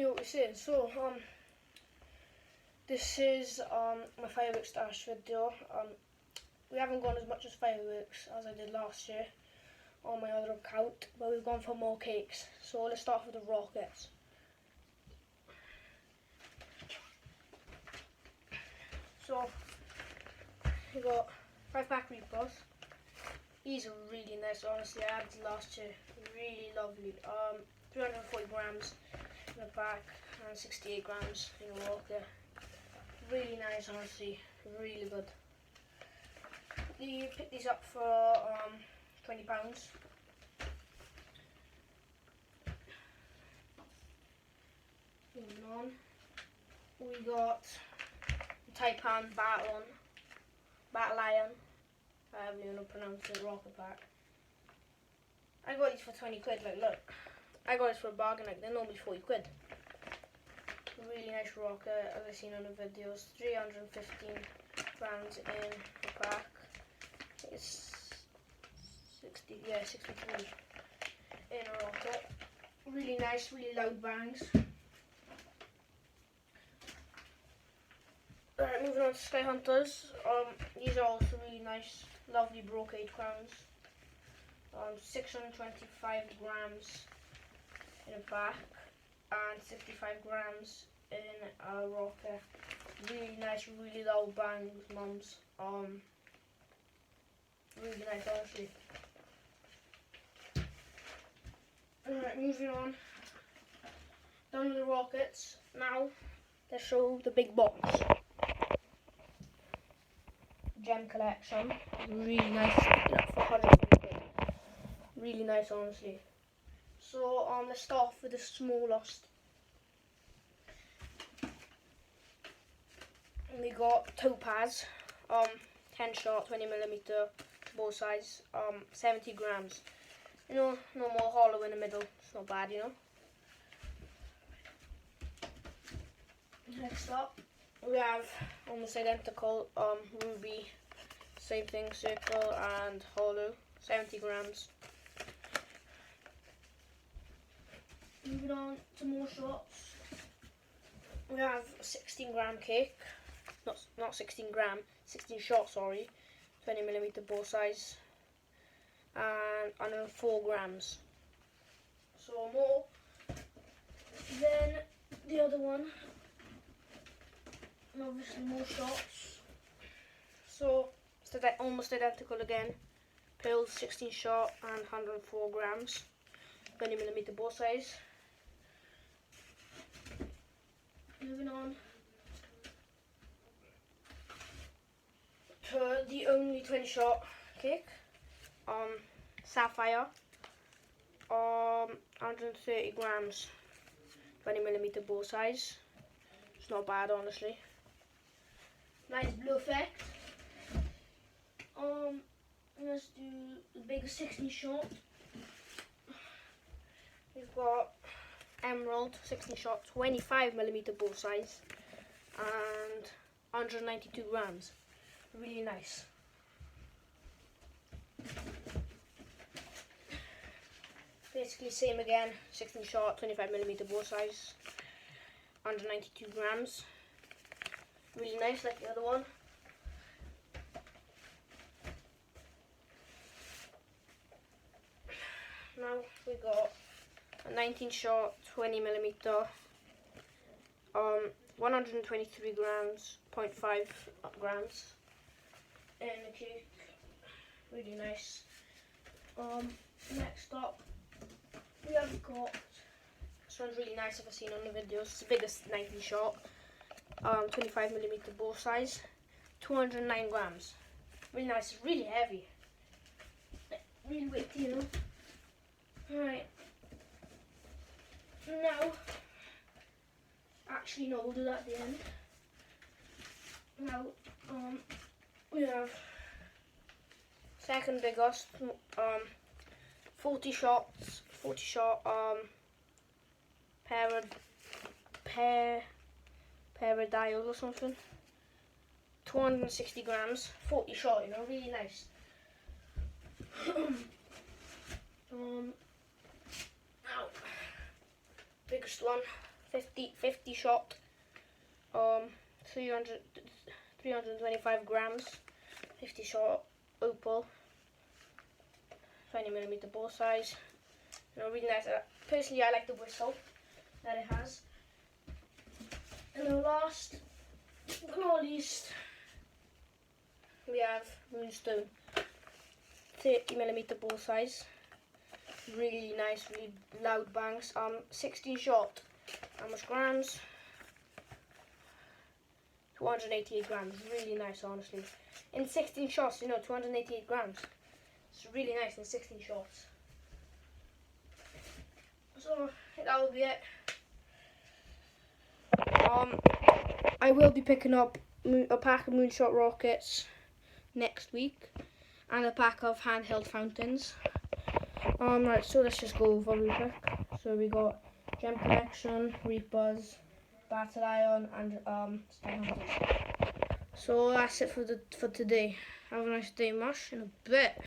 continue what we're saying. So, this is my fireworks stash video. We haven't gone as much as fireworks as I did last year on my other account, but we've gone for more cakes. So let's start with the rockets. So we got 5-pack Reapers. These are really nice, honestly. I had these last year. Really lovely. 340 grams in a pack and 68 grams in a rocket. Really nice, honestly. Really good. You pick these up for £20. Moving on, we got the Taipan Battle Iron. I haven't even pronounced it, rocket pack. I got these for 20 quid, like look. I got this for a bargain, like they're normally 40 quid. Really nice rocket, as I've seen on the videos. 315 grams in the pack. It's 63 in a rocket. Really nice, really loud bangs. Alright, moving on to Sky Hunters. These are also really nice, lovely brocade crowns. 625 grams in a pack and 65 grams in a rocket. Really nice, really loud bangs, mums. Really nice, honestly. Alright, moving on. Done with the rockets. Now, let's show the big box. Gem collection. Really nice. Picked it up for 100 quid. Really nice, honestly. So, let's start off with the smallest. And we got Topaz. 10 shot, 20mm ball size. 70 grams. You know, no more hollow in the middle. It's not bad, you know. Next up, we have almost identical ruby, same thing, circle and hollow, 70 grams. Moving on to more shots, we have a 16-gram cake, not 16 gram, 16 shot, sorry, 20mm ball size, and 104 grams. So more than the other one. And obviously more shots. So it's almost identical again. Pills, 16 shot and 104 grams. 20mm ball size. Moving on to the only 20 shot cake. Sapphire. 130 grams. 20mm ball size. It's not bad, honestly. Nice blue effect. Let's do the big 16 shot. We've got Emerald 16 shot, 25mm ball size, and 192 grams. Really nice. Basically same again, 16 shot, 25mm ball size, 192 grams. Really nice, like the other one. Now we got a 19 shot, 20mm, 123 grams, 0.5 grams in the cake. Really nice. Next up, we have got, this one's really nice, if I've seen on the videos. It's the biggest 19 shot. 25mm ball size, 209 grams. Really nice, it's really heavy. Really weighty, you know. Alright. Now, actually no, we'll do that at the end. Now, we have second biggest, 40 shot, Paradial or something. 260 grams, 40 shot, you know, really nice. Now, biggest one, 50 shot, 325 grams, 50 shot opal, 20mm bore size. Really nice. Personally, I like the whistle that it has. And the last but not least, we have moonstone, 30mm bore size. Really nice, really loud bangs. 16 shot. How much grams? 288 grams. Really nice, honestly. In 16 shots, 288 grams. It's really nice in 16 shots. So that will be it. I will be picking up a pack of moonshot rockets next week and a pack of handheld fountains. Right, so let's just go over real quick. So we got Gem Collection, Reapers, Battle Iron, and Star Hunters. So that's it for today. Have a nice day, Mush, in a bit.